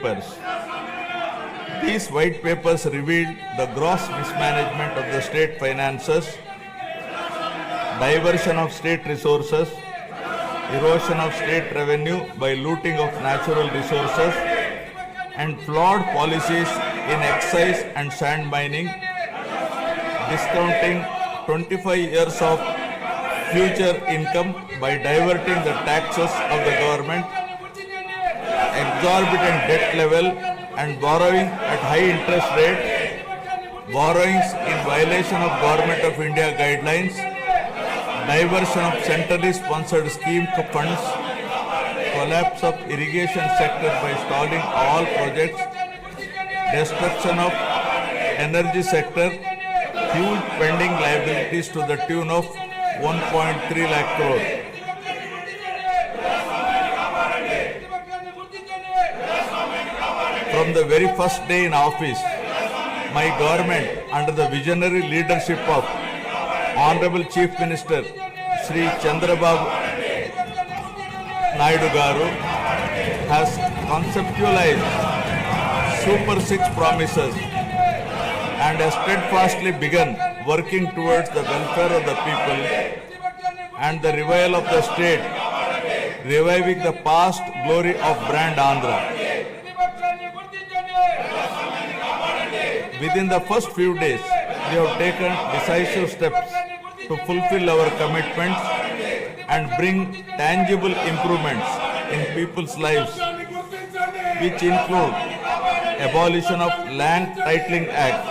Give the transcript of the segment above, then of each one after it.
papers. These white papers revealed the gross mismanagement of the state finances, diversion of state resources, erosion of state revenue by looting of natural resources, and flawed policies in excise and sand mining, discounting 25 years of future income by diverting the taxes of the government, exorbitant debt level and borrowing at high interest rate, borrowings in violation of Government of India guidelines, diversion of centrally sponsored scheme funds, collapse of irrigation sector by stalling all projects, destruction of energy sector, huge pending liabilities to the tune of 1.3 lakh crore. From the very first day in office, my government, under the visionary leadership of Honorable Chief Minister Sri Chandrababu Naidu Garu, has conceptualized Super 6 promises and has steadfastly begun working towards the welfare of the people and the revival of the state, reviving the past glory of brand Andhra. Within the first few days, we have taken decisive steps to fulfill our commitments and bring tangible improvements in people's lives, which include abolition of Land Titling Act,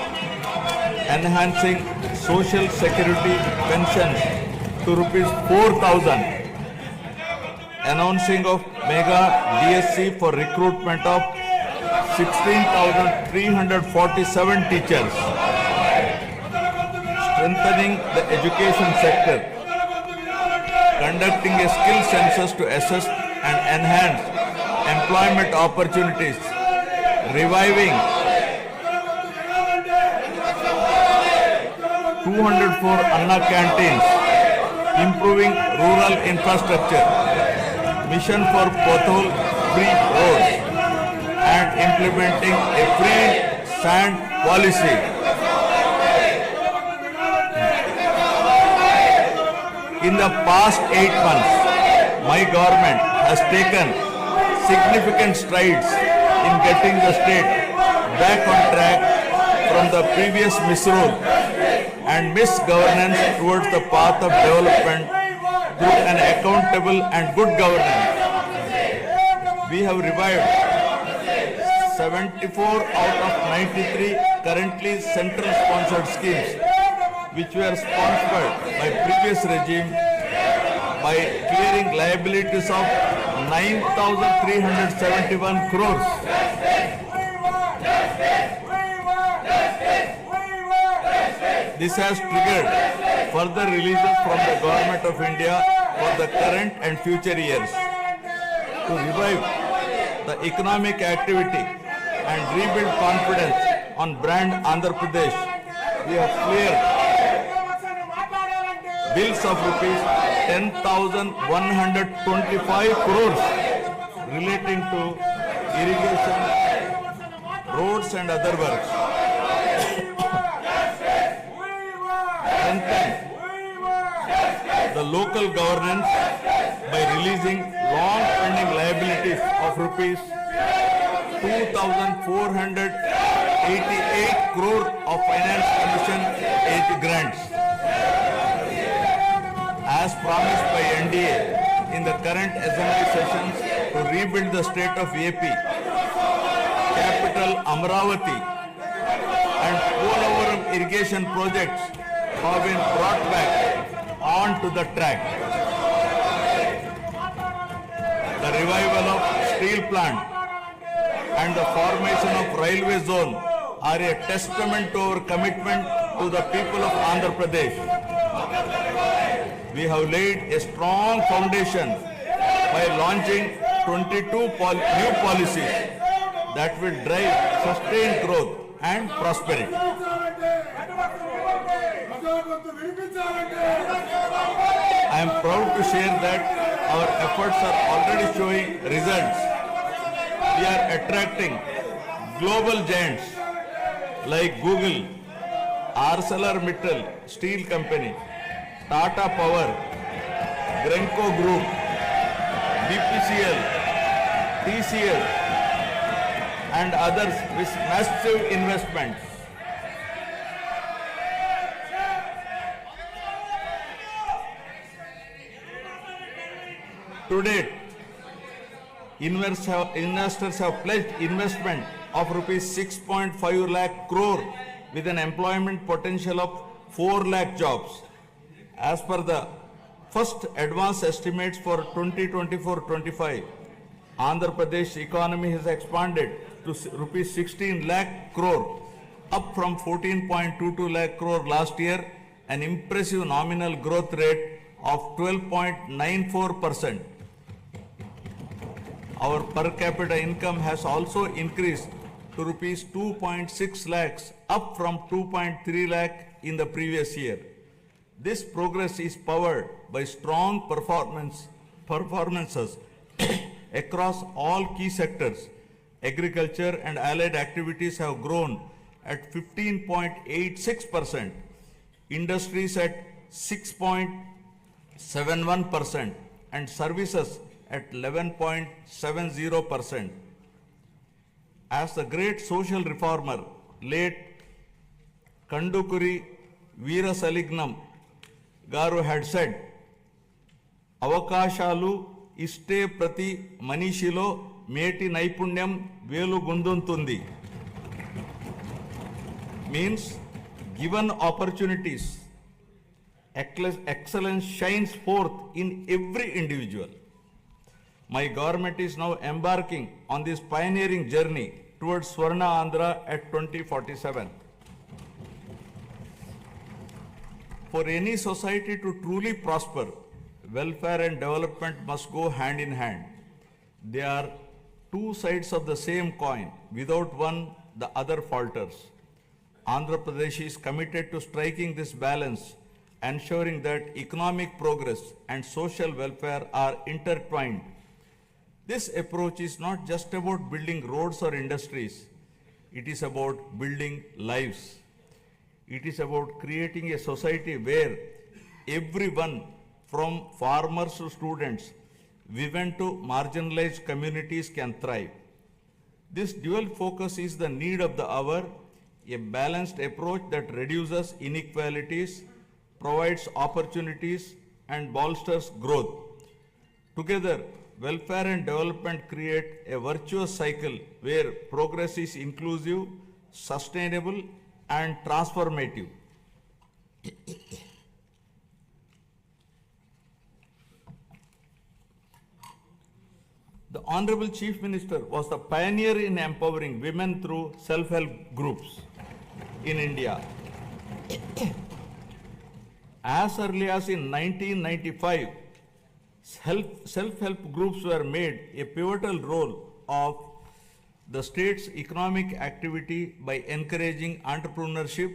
enhancing social security pensions to rupees 4,000, announcing of mega DSC for recruitment of 16,347 teachers, strengthening the education sector, conducting a skill census to assess and enhance employment opportunities, reviving 204 Anna canteens, improving rural infrastructure, mission for pothole-free roads, and implementing a free sand policy. In the past 8 months, my government has taken significant strides in getting the state back on track from the previous misrule and misgovernance towards the path of development through an accountable and good governance. We have revived 74 out of 93 currently central sponsored schemes which were sponsored by previous regime by clearing liabilities of 9,371 crores. This has triggered further releases from the Government of India for the current and future years. To revive the economic activity and rebuild confidence on brand Andhra Pradesh, we have cleared bills of rupees 10,125 crores relating to irrigation, roads and other works. Strengthen the local governance by releasing long pending liabilities of rupees 2,488 crore of finance commission age grants. As promised by NDA in the current assembly sessions to rebuild the state of AP, capital Amravati and Polavaram irrigation projects have been brought back onto the track. The revival of steel plant and the formation of railway zone are a testament to our commitment to the people of Andhra Pradesh. We have laid a strong foundation by launching 22 new policies that will drive sustained growth and prosperity. I am proud to share that our efforts are already showing results. we are attracting global giants like Google, ArcelorMittal Steel Company, Tata Power, Grenco Group, BPCL, TCL, and others with massive investments. To date, investors have pledged investment of rupees 6.5 lakh crore with an employment potential of 4 lakh jobs. As per the first advance estimates for 2024-25, Andhra Pradesh economy has expanded to rupees 16 lakh crore, up from 14.22 lakh crore last year, an impressive nominal growth rate of 12.94%. Our per capita income has also increased to rupees 2.6 lakhs, up from 2.3 lakh in the previous year. This progress is powered by strong performances across all key sectors. Agriculture and allied activities have grown at 15.86%, industries at 6.71%, and services at 11.70%. As the great social reformer, late Kandukuri Veerasalignam Garu had said, Avakashalu iste prati manishilo meti naipunyam velu gunduntundi. Means, given opportunities, excellence shines forth in every individual. My government is now embarking on this pioneering journey towards Swarna Andhra at 2047. For any society to truly prosper, welfare and development must go hand in hand. They are two sides of the same coin. Without one, the other falters. Andhra Pradesh is committed to striking this balance, ensuring that economic progress and social welfare are intertwined. This approach is not just about building roads or industries. It is about building lives. It is about creating a society where everyone, from farmers to students, women to marginalized communities, can thrive. This dual focus is the need of the hour, a balanced approach that reduces inequalities, provides opportunities, and bolsters growth. Together, welfare and development create a virtuous cycle where progress is inclusive, sustainable, and transformative. The Honorable Chief Minister was the pioneer in empowering women through self-help groups in India. As early as in 1995, self-help groups were made a pivotal role of the state's economic activity by encouraging entrepreneurship,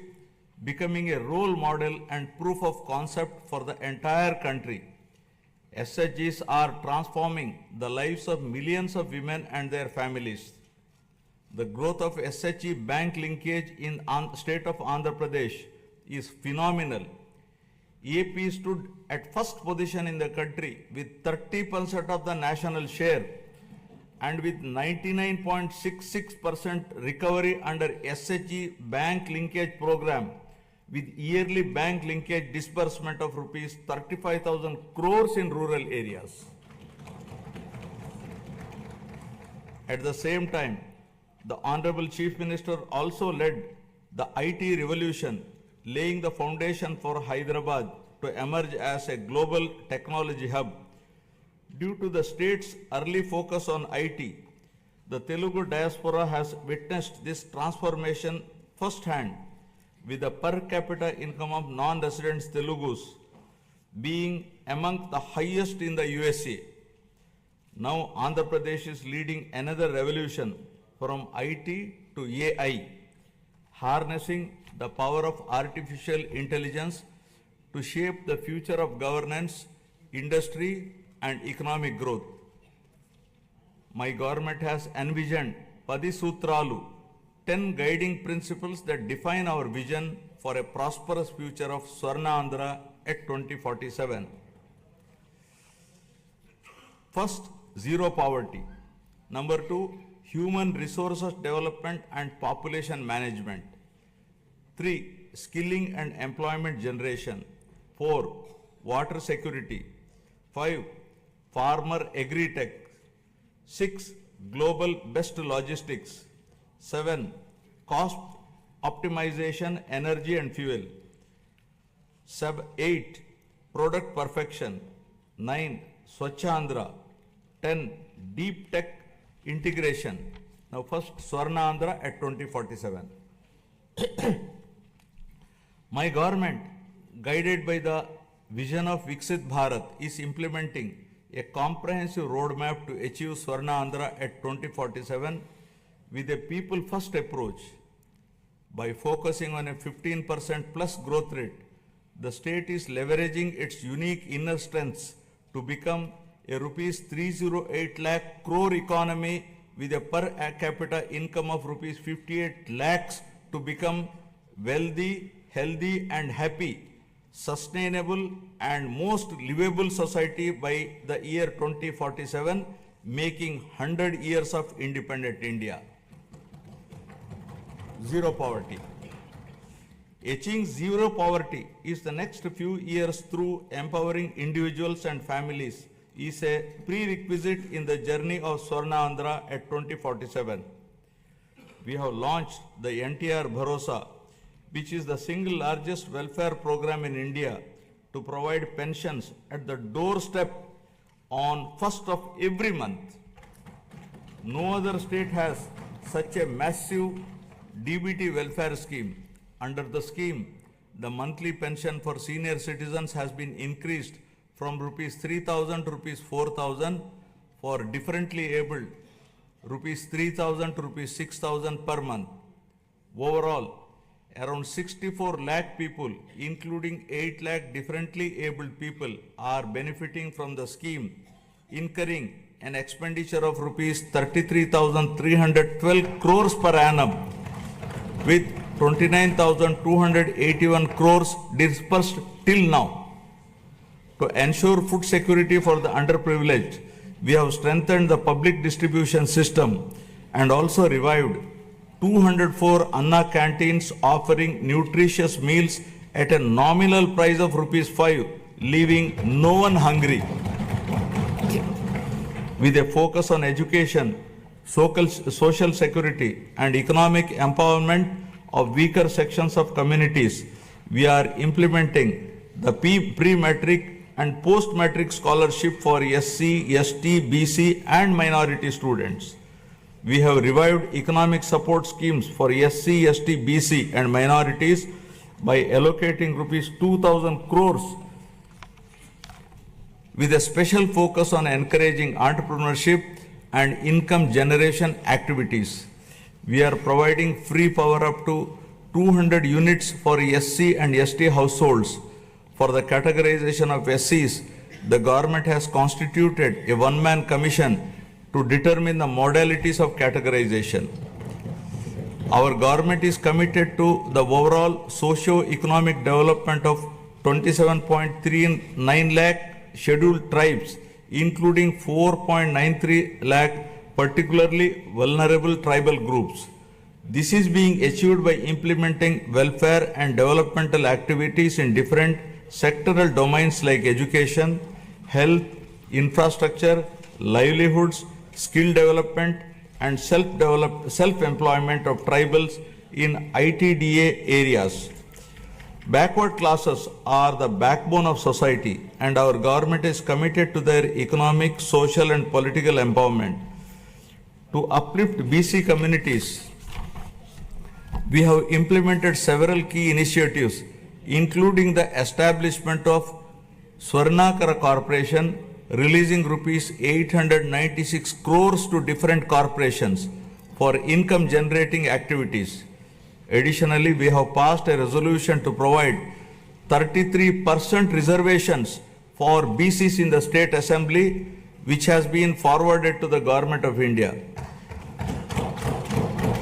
becoming a role model and proof of concept for the entire country. SHGs are transforming the lives of millions of women and their families. The growth of SHG bank linkage in the state of Andhra Pradesh is phenomenal. AP stood at first position in the country with 30% of the national share and with 99.66% recovery under SHG bank linkage program, with yearly bank linkage disbursement of rupees 35,000 crores in rural areas. At the same time, the Honorable Chief Minister also led the IT revolution, laying the foundation for Hyderabad to emerge as a global technology hub. Due to the state's early focus on IT, the Telugu diaspora has witnessed this transformation firsthand, with the per capita income of non-resident Telugus being among the highest in the USA. Now Andhra Pradesh is leading another revolution from IT to AI, harnessing the power of artificial intelligence to shape the future of governance, industry, and economic growth. my government has envisioned Padi Sutralu, 10 guiding principles that define our vision for a prosperous future of Swarna Andhra at 2047. First, zero poverty. Number 2, human resources development and population management. 3, skilling and employment generation. 4, water security. 5, farmer agri-tech. 6, global best logistics. 7, cost optimization, energy and fuel. 8, product perfection. 9, Swachha Andhra. 10, deep tech integration. Now first, Swarna Andhra at 2047. My government, guided by the vision of Viksit Bharat, is implementing a comprehensive roadmap to achieve Swarna Andhra at 2047 with a people-first approach. By focusing on a 15% plus growth rate, the state is leveraging its unique inner strengths to become a rupees 308 lakh crore economy with a per capita income of rupees 58 lakhs to become wealthy, healthy and happy, sustainable and most livable society by the year 2047, making 100 years of independent India. Zero poverty. Achieving zero poverty is the next few years through empowering individuals and families is a prerequisite in the journey of Swarna Andhra at 2047. We have launched the NTR Bharosa, which is the single largest welfare program in India to provide pensions at the doorstep on 1st of every month. No other state has such a massive DBT welfare scheme. Under the scheme, the monthly pension for senior citizens has been increased from rupees 3,000 to rupees 4,000, for differently abled rupees 3,000 to rupees 6,000 per month. Overall, around 64 lakh people, including 8 lakh differently abled people, are benefiting from the scheme, incurring an expenditure of rupees 33,312 crores per annum, with 29,281 crores dispersed till now. To ensure food security for the underprivileged, we have strengthened the public distribution system and also revived 204 Anna canteens offering nutritious meals at a nominal price of rupees 5, leaving no one hungry. With a focus on education, social security and economic empowerment of weaker sections of communities, we are implementing the pre-matric and post-matric scholarship for SC, ST, BC and minority students. We have revived economic support schemes for SC, ST, BC and minorities by allocating rupees 2,000 crores with a special focus on encouraging entrepreneurship and income generation activities. We are providing free power up to 200 units for SC and ST households. For the categorization of SCs, the government has constituted a one-man commission to determine the modalities of categorization. Our government is committed to the overall socio-economic development of 27.39 lakh scheduled tribes, including 4.93 lakh particularly vulnerable tribal groups. This is being achieved by implementing welfare and developmental activities in different sectoral domains like education, health, infrastructure, livelihoods, skill development and self-employment of tribals in ITDA areas. Backward classes are the backbone of society and our government is committed to their economic, social and political empowerment. To uplift BC communities, we have implemented several key initiatives, including the establishment of Swarnakara Corporation, releasing rupees 896 crores to different corporations for income generating activities. Additionally, we have passed a resolution to provide 33% reservations for BCs in the State Assembly, which has been forwarded to the Government of India.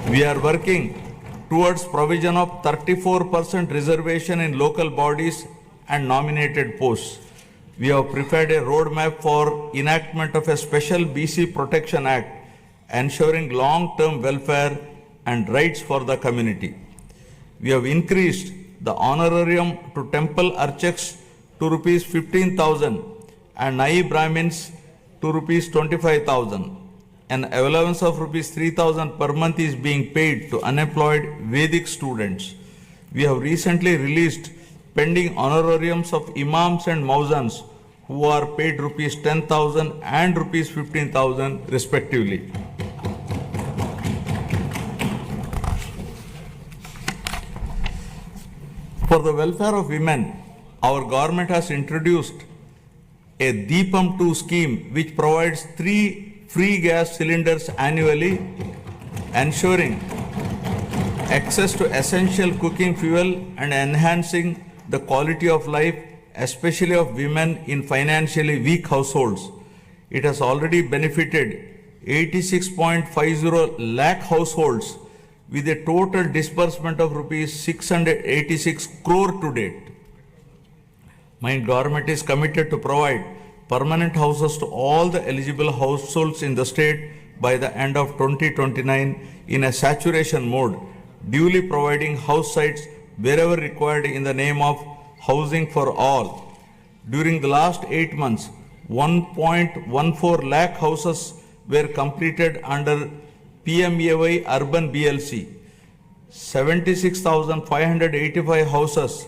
We are working towards provision of 34% reservation in local bodies and nominated posts. We have prepared a roadmap for enactment of a special BC Protection Act, ensuring long-term welfare and rights for the community. We have increased the honorarium to temple archaks to rupees 15,000 and Nai Brahmins to rupees 25,000. An allowance of rupees 3,000 per month is being paid to unemployed Vedic students. We have recently released pending honorariums of imams and mauzans who are paid rupees 10,000 and rupees 15,000 respectively. For the welfare of women, our government has introduced a Deepam 2 scheme which provides 3 free gas cylinders annually, ensuring access to essential cooking fuel and enhancing the quality of life, especially of women in financially weak households. It has already benefited 86.50 lakh households with a total disbursement of rupees 686 crore to date. My government is committed to provide permanent houses to all the eligible households in the state by the end of 2029 in a saturation mode, duly providing house sites wherever required in the name of housing for all. During the last 8 months, 1.14 lakh houses were completed under PMAY Urban BLC, 76,585 houses,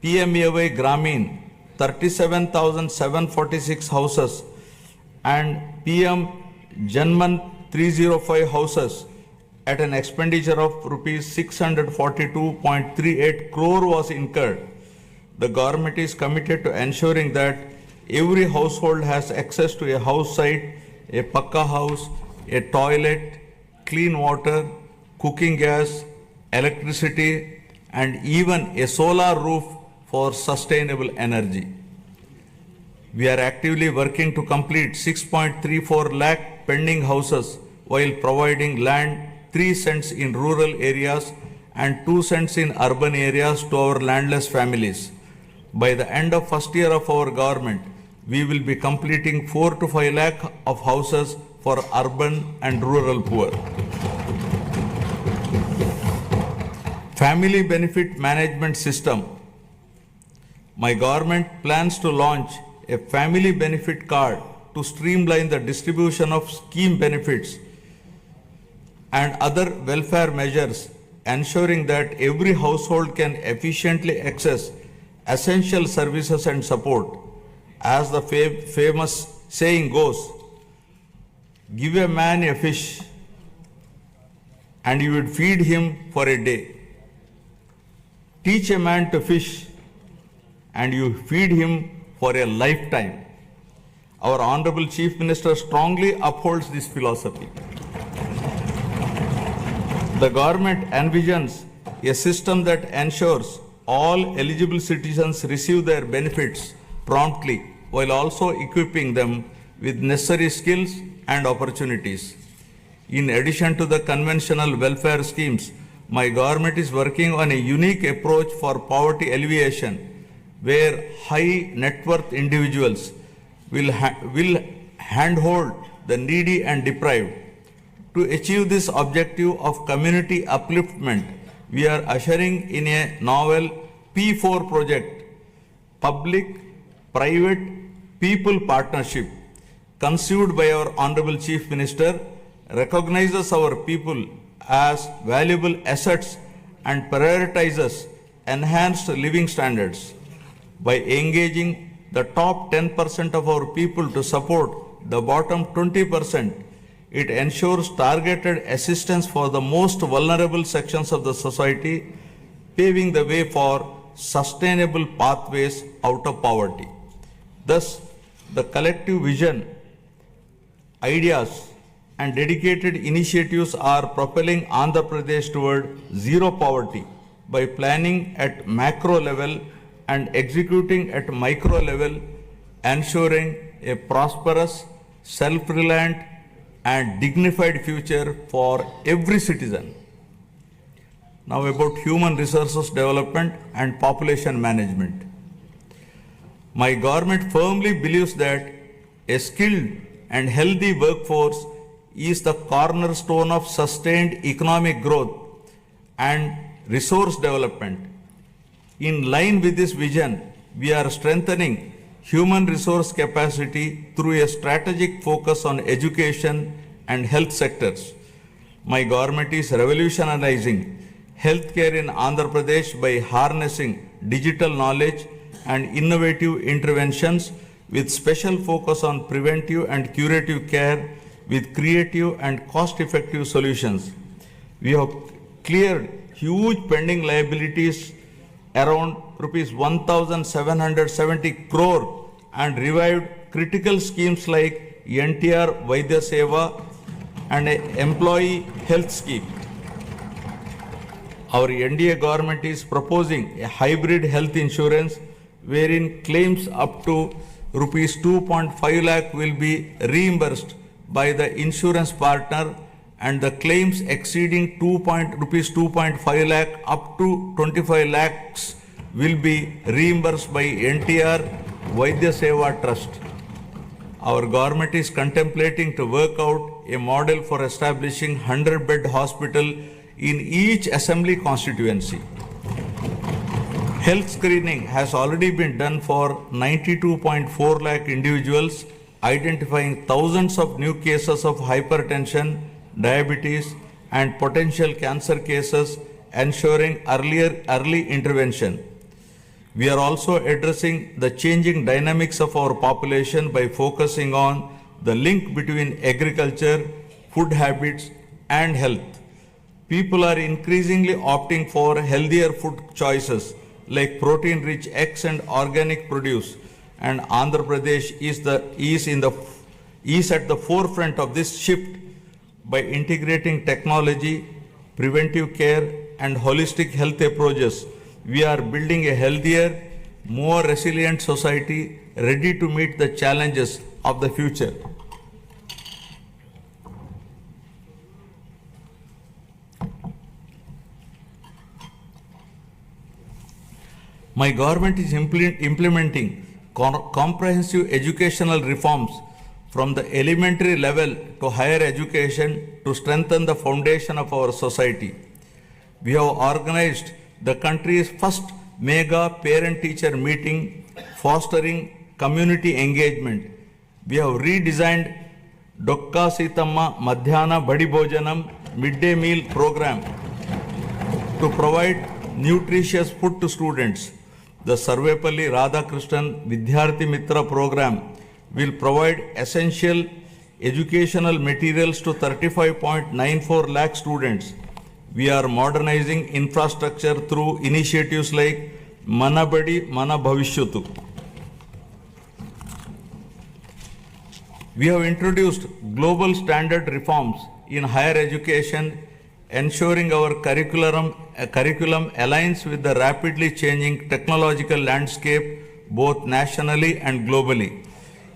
PMAY Grameen, 37,746 houses, and PM Janman 305 houses at an expenditure of rupees 642.38 crore was incurred. The government is committed to ensuring that every household has access to a house site, a pakka house, a toilet, clean water, cooking gas, electricity, and even a solar roof for sustainable energy. We are actively working to complete 6.34 lakh pending houses while providing land 3 cents in rural areas and 2 cents in urban areas to our landless families. By the end of first year of our government, we will be completing 4 to 5 lakh of houses for urban and rural poor. Family Benefit Management System. My government plans to launch a family benefit card to streamline the distribution of scheme benefits and other welfare measures, ensuring that every household can efficiently access essential services and support. As the famous saying goes, give a man a fish and you would feed him for a day. Teach a man to fish and you feed him for a lifetime. Our Honorable Chief Minister strongly upholds this philosophy. The government envisions a system that ensures all eligible citizens receive their benefits promptly while also equipping them with necessary skills and opportunities. In addition to the conventional welfare schemes, my government is working on a unique approach for poverty alleviation, where high net worth individuals will handhold the needy and deprived. To achieve this objective of community upliftment, we are ushering in a novel P4 project, Public-Private People Partnership, conceived by our Honorable Chief Minister, recognizes our people as valuable assets and prioritizes enhanced living standards. By engaging the top 10% of our people to support the bottom 20%, it ensures targeted assistance for the most vulnerable sections of the society, paving the way for sustainable pathways out of poverty. Thus, the collective vision, ideas, and dedicated initiatives are propelling Andhra Pradesh toward zero poverty by planning at macro level and executing at micro level, ensuring a prosperous, self-reliant and dignified future for every citizen. Now about human resources development and population management. My government firmly believes that a skilled and healthy workforce is the cornerstone of sustained economic growth and resource development. In line with this vision, we are strengthening human resource capacity through a strategic focus on education and health sectors. My government is revolutionizing healthcare in Andhra Pradesh by harnessing digital knowledge and innovative interventions with special focus on preventive and curative care with creative and cost-effective solutions. We have cleared huge pending liabilities around rupees 1,770 crore and revived critical schemes like NTR Vaidya Seva and an employee health scheme. Our NDA government is proposing a hybrid health insurance wherein claims up to rupees 2.5 lakh will be reimbursed by the insurance partner and the claims exceeding rupees 2.5 lakh up to 25 lakhs will be reimbursed by NTR Vaidya Seva Trust. Our government is contemplating to work out a model for establishing 100-bed hospital in each assembly constituency. Health screening has already been done for 92.4 lakh individuals, identifying thousands of new cases of hypertension, diabetes, and potential cancer cases, ensuring early intervention. We are also addressing the changing dynamics of our population by focusing on the link between agriculture, food habits, and health. People are increasingly opting for healthier food choices like protein-rich eggs and organic produce, and Andhra Pradesh is at the forefront of this shift by integrating technology, preventive care, and holistic health approaches. We are building a healthier, more resilient society ready to meet the challenges of the future. My government is implementing comprehensive educational reforms from the elementary level to higher education to strengthen the foundation of our society. We have organized the country's first mega parent-teacher meeting, fostering community engagement. We have redesigned Dokka Sitamma Madhyana Badi Bhojanam midday meal program to provide nutritious food to students. The Sarvepalli Radhakrishnan Vidyarthi Mitra program will provide essential educational materials to 35.94 lakh students. We are modernizing infrastructure through initiatives like Mana Badi Mana Bhavishyatu. We have introduced global standard reforms in higher education, ensuring our curriculum aligns with the rapidly changing technological landscape both nationally and globally.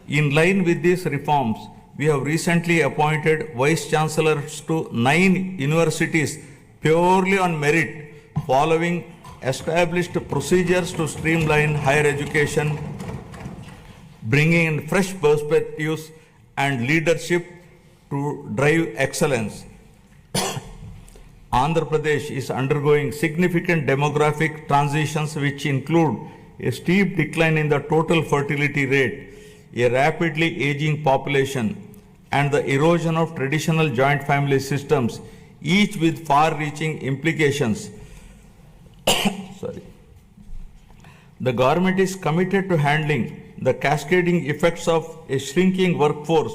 In line with these reforms, we have recently appointed vice chancellors to 9 universities purely on merit, following established procedures to streamline higher education, bringing in fresh perspectives and leadership to drive excellence. Andhra Pradesh is undergoing significant demographic transitions which include a steep decline in the total fertility rate, a rapidly aging population, and the erosion of traditional joint family systems, each with far-reaching implications. The government is committed to handling the cascading effects of a shrinking workforce,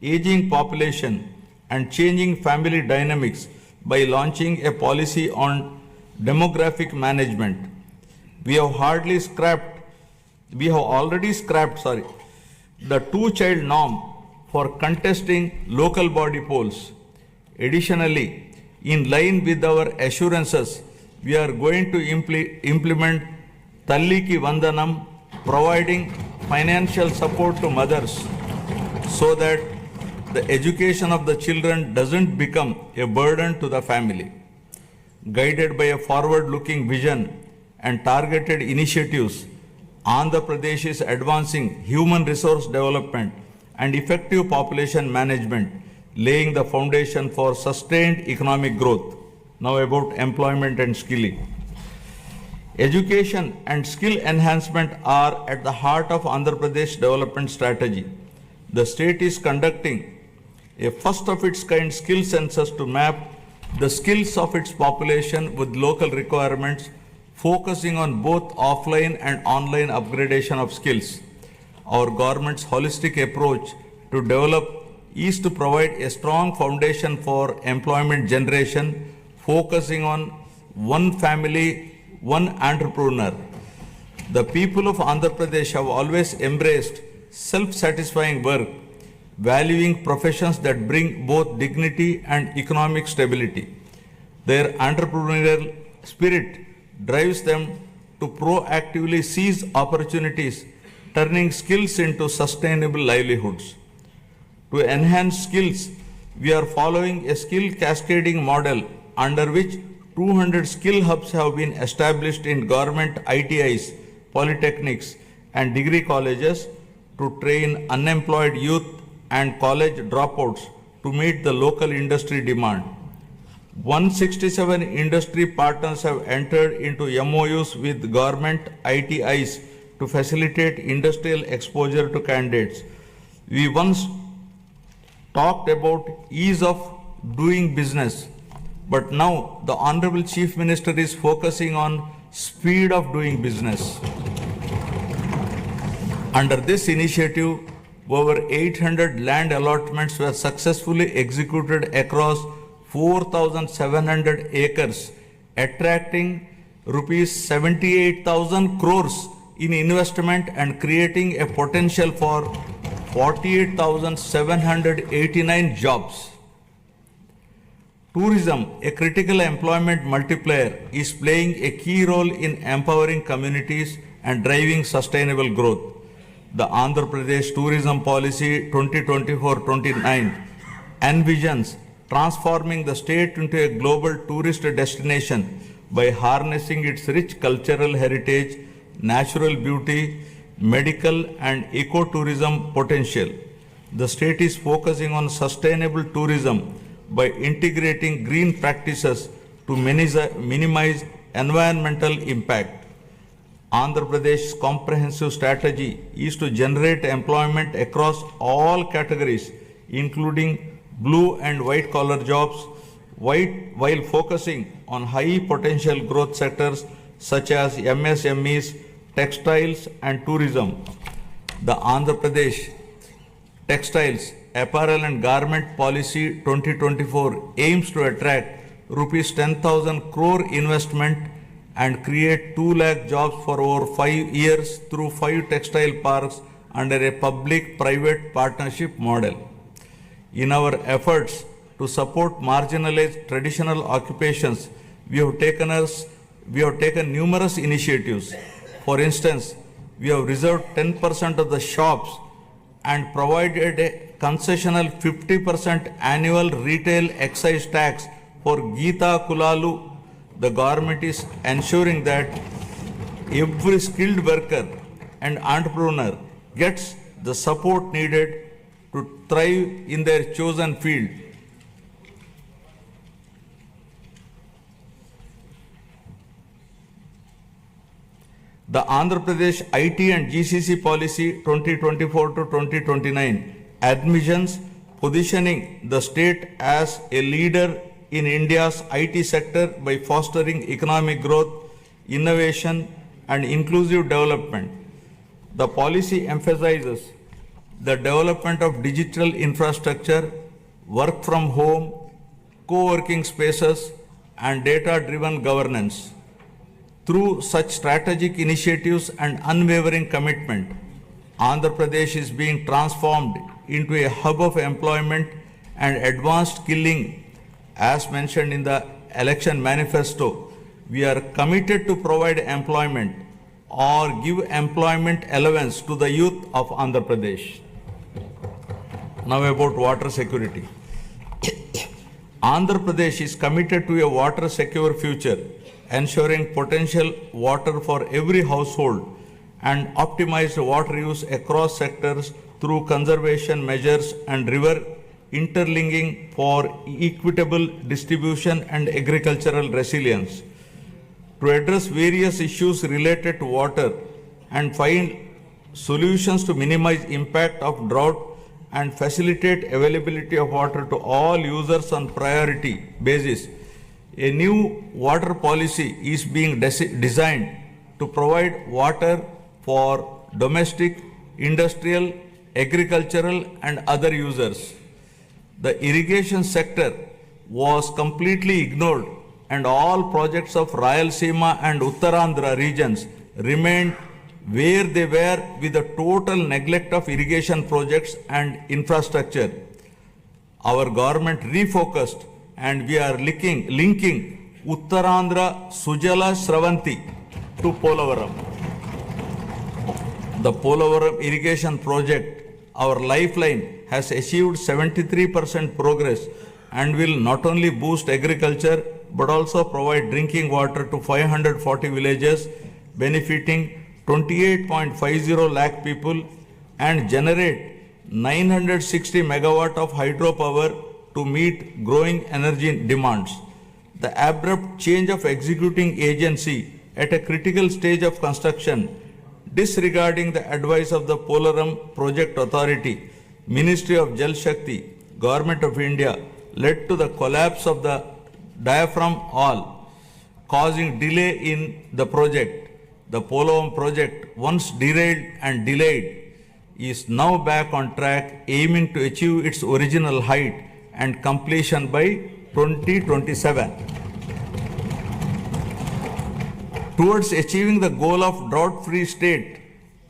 aging population, and changing family dynamics by launching a policy on demographic management. We have already scrapped the 2-child norm for contesting local body polls. Additionally, in line with our assurances, we are going to implement Talliki Vandanam, providing financial support to mothers so that the education of the children doesn't become a burden to the family. Guided by a forward-looking vision and targeted initiatives, Andhra Pradesh is advancing human resource development and effective population management, laying the foundation for sustained economic growth. Now about employment and skilling. Education and skill enhancement are at the heart of Andhra Pradesh development strategy. The state is conducting a first of its kind skill census to map the skills of its population with local requirements, focusing on both offline and online upgradation of skills. Our government's holistic approach to develop is to provide a strong foundation for employment generation, focusing on one family, one entrepreneur. The people of Andhra Pradesh have always embraced self-satisfying work, valuing professions that bring both dignity and economic stability. Their entrepreneurial spirit drives them to proactively seize opportunities, turning skills into sustainable livelihoods. To enhance skills, we are following a skill cascading model under which 200 skill hubs have been established in government ITIs, polytechnics, and degree colleges to train unemployed youth and college dropouts to meet the local industry demand. 167 industry partners have entered into MOUs with government ITIs to facilitate industrial exposure to candidates. We once talked about ease of doing business, but now the Honorable Chief Minister is focusing on speed of doing business. Under this initiative, over 800 land allotments were successfully executed across 4,700 acres, attracting rupees 78,000 crores in investment and creating a potential for 48,789 jobs. Tourism, a critical employment multiplier, is playing a key role in empowering communities and driving sustainable growth. The Andhra Pradesh Tourism Policy 2024-29 envisions transforming the state into a global tourist destination by harnessing its rich cultural heritage, natural beauty, medical and ecotourism potential. The state is focusing on sustainable tourism by integrating green practices to minimize environmental impact. Andhra Pradesh's comprehensive strategy is to generate employment across all categories, including blue and white collar jobs, while focusing on high potential growth sectors such as MSMEs, textiles and tourism. The Andhra Pradesh Textiles, Apparel and Garment Policy 2024 aims to attract rupees 10,000 crore investment and create 2 lakh jobs for over 5 years through 5 textile parks under a public-private partnership model. In our efforts to support marginalized traditional occupations, we have taken numerous initiatives. For instance, we have reserved 10% of the shops and provided a concessional 50% annual retail excise tax for Geeta Kulalu. The government is ensuring that every skilled worker and entrepreneur gets the support needed to thrive in their chosen field. The Andhra Pradesh IT and GCC Policy 2024-2029 admissions positioning the state as a leader in India's IT sector by fostering economic growth, innovation, and inclusive development. The policy emphasizes the development of digital infrastructure, work from home, co-working spaces, and data-driven governance. Through such strategic initiatives and unwavering commitment, Andhra Pradesh is being transformed into a hub of employment and advanced skilling. As mentioned in the election manifesto, we are committed to provide employment or give employment allowance to the youth of Andhra Pradesh. Now about water security. Andhra Pradesh is committed to a water secure future, ensuring potential water for every household and optimized water use across sectors through conservation measures and river interlinking for equitable distribution and agricultural resilience. To address various issues related to water and find solutions to minimize impact of drought and facilitate availability of water to all users on priority basis, a new water policy is being designed to provide water for domestic, industrial, agricultural and other users. The irrigation sector was completely ignored and all projects of Rayalaseema and Uttarandhra regions remained where they were with the total neglect of irrigation projects and infrastructure. Our government refocused and we are linking Uttarandhra Sujala Sravanti to Polavaram. The Polavaram irrigation project, our lifeline, has achieved 73% progress and will not only boost agriculture but also provide drinking water to 540 villages, benefiting 28.50 lakh people and generate 960 megawatt of hydropower to meet growing energy demands. The abrupt change of executing agency at a critical stage of construction, disregarding the advice of the Polavaram Project Authority, Ministry of Jal Shakti, Government of India, led to the collapse of the diaphragm wall, causing delay in the project. The Polavaram project, once derailed and delayed, is now back on track, aiming to achieve its original height and completion by 2027. Towards achieving the goal of drought-free state,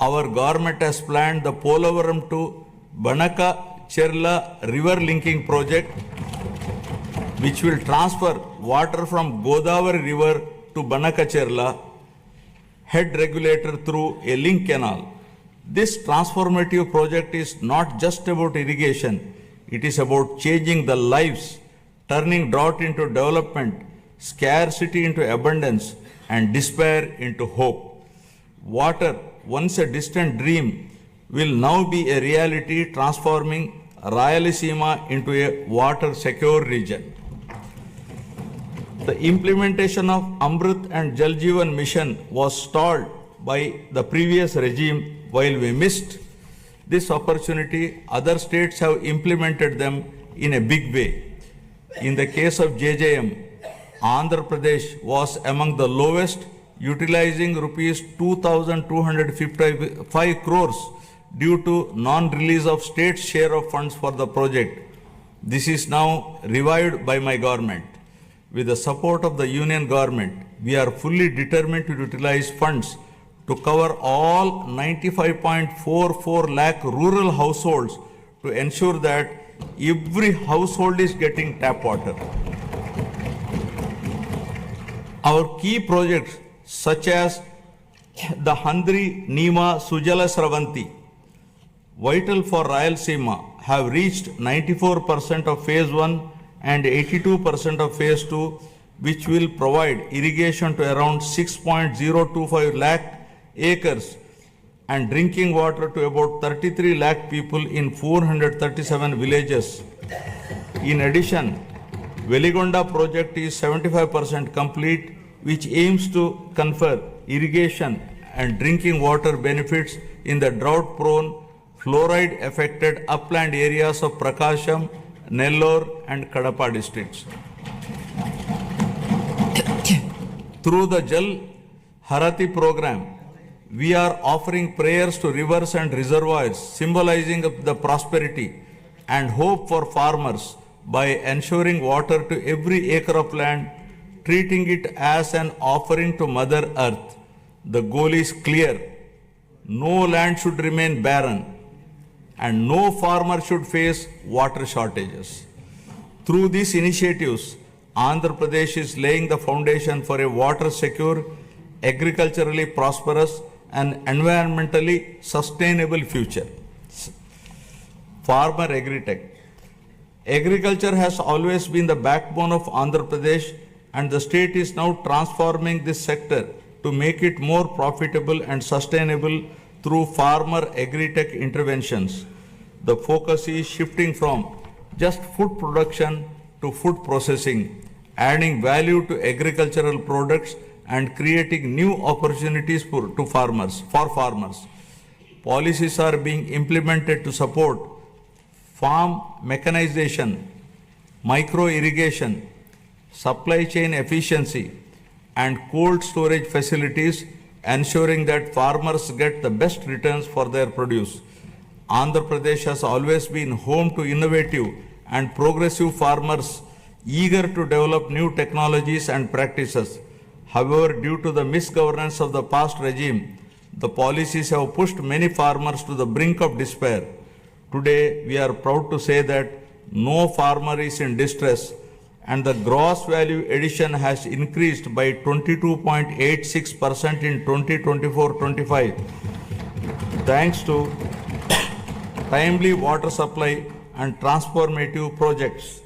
our government has planned the Polavaram to Banaka-Cherla river linking project, which will transfer water from Godavari river to Banaka-Cherla head regulator through a link canal. This transformative project is not just about irrigation, it is about changing the lives, turning drought into development, scarcity into abundance, and despair into hope. Water, once a distant dream, will now be a reality, transforming Rayalaseema into a water-secure region. The implementation of Amrit and Jal Jeevan mission was stalled by the previous regime. While we missed this opportunity, other states have implemented them in a big way. In the case of JJM, Andhra Pradesh was among the lowest, utilizing rupees 2,255 crores due to non-release of state's share of funds for the project. This is now revived by my government. With the support of the union government, we are fully determined to utilize funds to cover all 95.44 lakh rural households to ensure that every household is getting tap water. Our key projects such as the Handri Nima Sujala Sravanti, vital for Rayalaseema, have reached 94% of phase 1 and 82% of phase 2, which will provide irrigation to around 6.025 lakh acres and drinking water to about 33 lakh people in 437 villages. In addition, Veligonda project is 75% complete, which aims to confer irrigation and drinking water benefits in the drought-prone, fluoride-affected upland areas of Prakasham, Nellore and Kadapa districts. Through the Jal Harati program, we are offering prayers to rivers and reservoirs, symbolizing the prosperity and hope for farmers by ensuring water to every acre of land, treating it as an offering to Mother Earth. The goal is clear. No land should remain barren, and no farmer should face water shortages. Through these initiatives, Andhra Pradesh is laying the foundation for a water-secure, agriculturally prosperous, and environmentally sustainable future. Farmer Agritech. Agriculture has always been the backbone of Andhra Pradesh, and the state is now transforming this sector to make it more profitable and sustainable through farmer agri-tech interventions. The focus is shifting from just food production to food processing, adding value to agricultural products and creating new opportunities for farmers. Policies are being implemented to support farm mechanization, micro irrigation, supply chain efficiency, and cold storage facilities, ensuring that farmers get the best returns for their produce. Andhra Pradesh has always been home to innovative and progressive farmers eager to develop new technologies and practices. However, due to the misgovernance of the past regime, the policies have pushed many farmers to the brink of despair. Today, we are proud to say that no farmer is in distress, and the gross value addition has increased by 22.86% in 2024-25, thanks to timely water supply and transformative projects.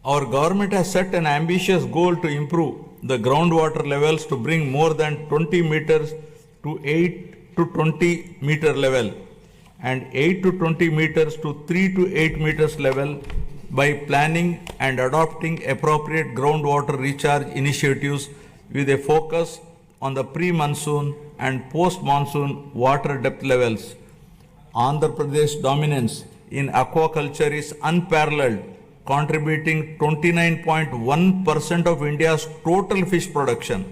Our government has set an ambitious goal to improve the groundwater levels to bring more than 20 meters to 8 to 20 meter level and 8 to 20 meters to 3 to 8 meters level by planning and adopting appropriate groundwater recharge initiatives with a focus on the pre-monsoon and post-monsoon water depth levels. Andhra Pradesh dominance in aquaculture is unparalleled, contributing 29.1% of India's total fish production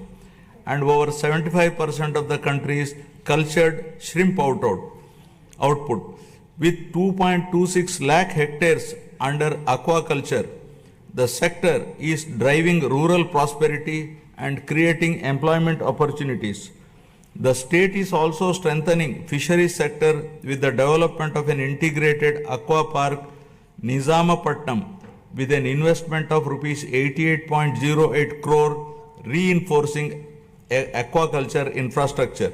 and over 75% of the country's cultured shrimp output. With 2.26 lakh hectares under aquaculture, the sector is driving rural prosperity and creating employment opportunities. The state is also strengthening fisheries sector with the development of an integrated aqua park, Nizamapatnam, with an investment of rupees 88.08 crore, reinforcing aquaculture infrastructure.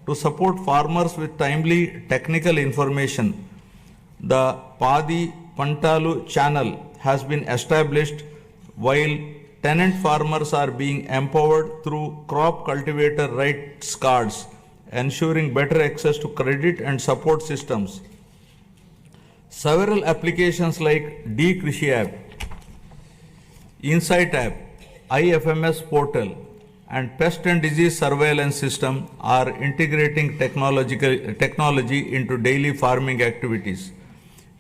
To support farmers with timely technical information, the Padi Pantalu channel has been established, while tenant farmers are being empowered through crop cultivator rights cards, ensuring better access to credit and support systems. Several applications like D-Krishi app, Insight app, IFMS portal, and pest and disease surveillance system are integrating technology into daily farming activities.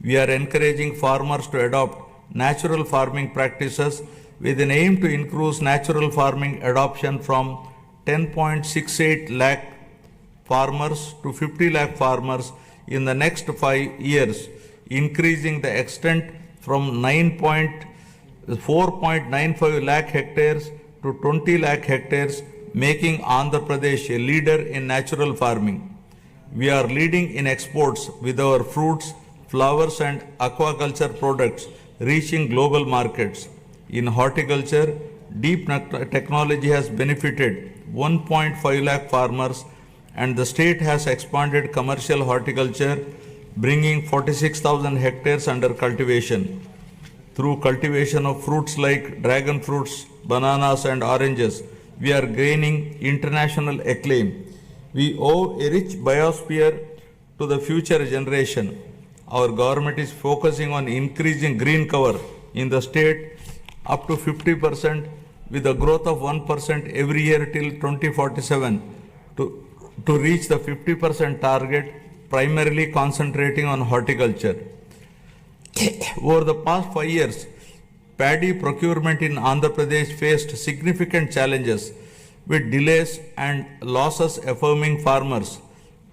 We are encouraging farmers to adopt natural farming practices with an aim to increase natural farming adoption from 10.68 lakh farmers to 50 lakh farmers in the next 5 years, increasing the extent from 4.95 lakh hectares to 20 lakh hectares, making Andhra Pradesh a leader in natural farming. We are leading in exports with our fruits, flowers and aquaculture products reaching global markets. In horticulture, deep technology has benefited 1.5 lakh farmers, and the state has expanded commercial horticulture, bringing 46,000 hectares under cultivation. Through cultivation of fruits like dragon fruits, bananas and oranges, we are gaining international acclaim. We owe a rich biosphere to the future generation. Our government is focusing on increasing green cover in the state up to 50% with a growth of 1% every year till 2047 to reach the 50% target, primarily concentrating on horticulture. Over the past 5 years, paddy procurement in Andhra Pradesh faced significant challenges with delays and losses affecting farmers.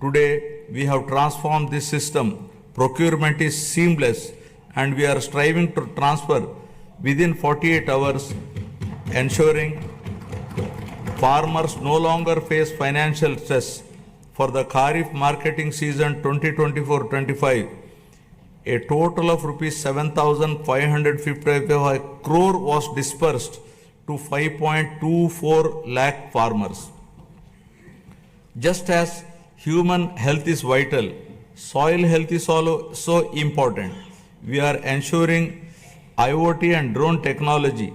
Today, we have transformed this system. Procurement is seamless, and we are striving to transfer within 48 hours, ensuring farmers no longer face financial stress. For the Kharif marketing season 2024-25, a total of rupees 7,555 crore was dispersed to 5.24 lakh farmers. Just as human health is vital, soil health is also so important. We are ensuring IoT and drone technology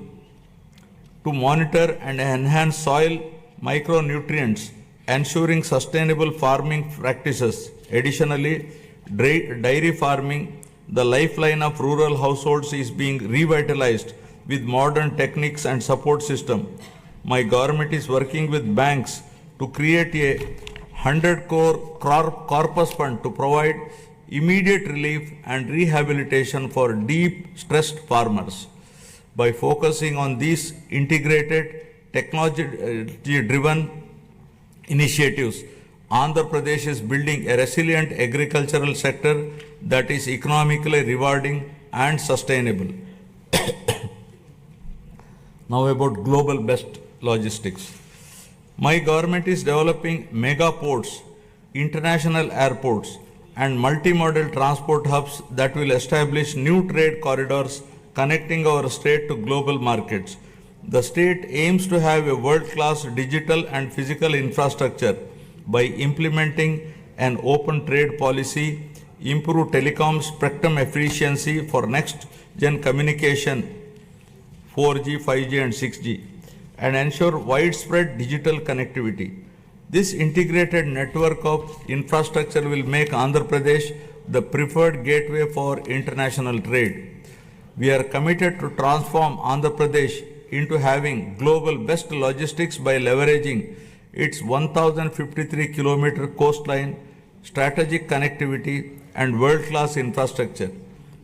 to monitor and enhance soil micronutrients, ensuring sustainable farming practices. Additionally, dairy farming, the lifeline of rural households, is being revitalized with modern techniques and support system. My government is working with banks to create a 100 crore corpus fund to provide immediate relief and rehabilitation for deep stressed farmers. By focusing on these integrated technology-driven initiatives, Andhra Pradesh is building a resilient agricultural sector that is economically rewarding and sustainable. Now about global best logistics. My government is developing mega ports, international airports, and multimodal transport hubs that will establish new trade corridors connecting our state to global markets. The state aims to have a world-class digital and physical infrastructure by implementing an open trade policy, improve telecom spectrum efficiency for next-gen communication, 4G, 5G and 6G, and ensure widespread digital connectivity. This integrated network of infrastructure will make Andhra Pradesh the preferred gateway for international trade. We are committed to transform Andhra Pradesh into having global best logistics by leveraging its 1053-kilometer coastline, strategic connectivity, and world-class infrastructure.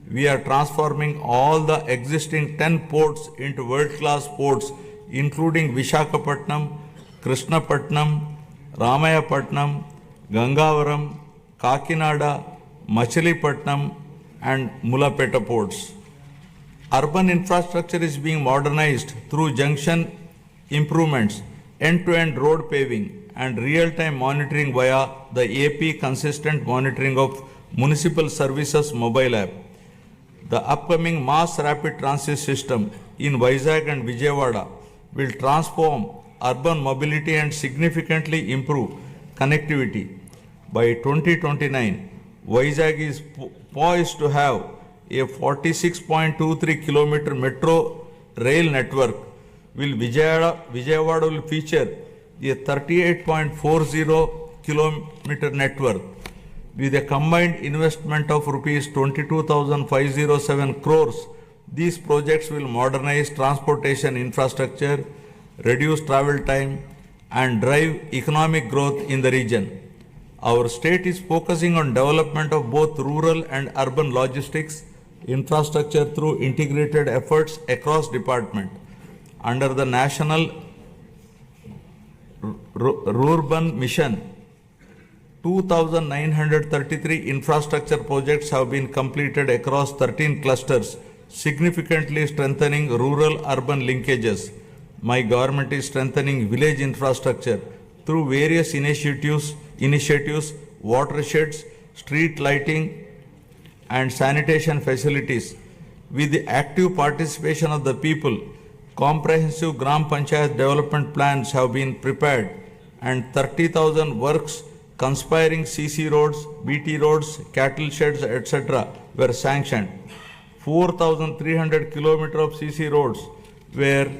We are transforming all the existing 10 ports into world-class ports, including Visakhapatnam, Krishnapatnam, Ramayapatnam, Gangavaram, Kakinada, Machilipatnam, and Mulapeta ports. Urban infrastructure is being modernized through junction improvements, end-to-end road paving, and real-time monitoring via the AP Consistent Monitoring of Municipal Services mobile app. The upcoming mass rapid transit system in Vizag and Vijayawada will transform urban mobility and significantly improve connectivity. By 2029, Vizag is poised to have a 46.23 kilometer metro rail network, while Vijayawada will feature a 38.40 kilometer network. With a combined investment of rupees 22,507 crores, these projects will modernize transportation infrastructure, reduce travel time, and drive economic growth in the region. Our state is focusing on development of both rural and urban logistics infrastructure through integrated efforts across departments. Under the National Rurban Mission, 2,933 infrastructure projects have been completed across 13 clusters, significantly strengthening rural-urban linkages. My government is strengthening village infrastructure through various initiatives, watersheds, street lighting, and sanitation facilities. With the active participation of the people, comprehensive Gram Panchayat development plans have been prepared and 30,000 works conspiring CC roads, BT roads, cattle sheds, etc. were sanctioned. 4,300 kilometers of CC roads were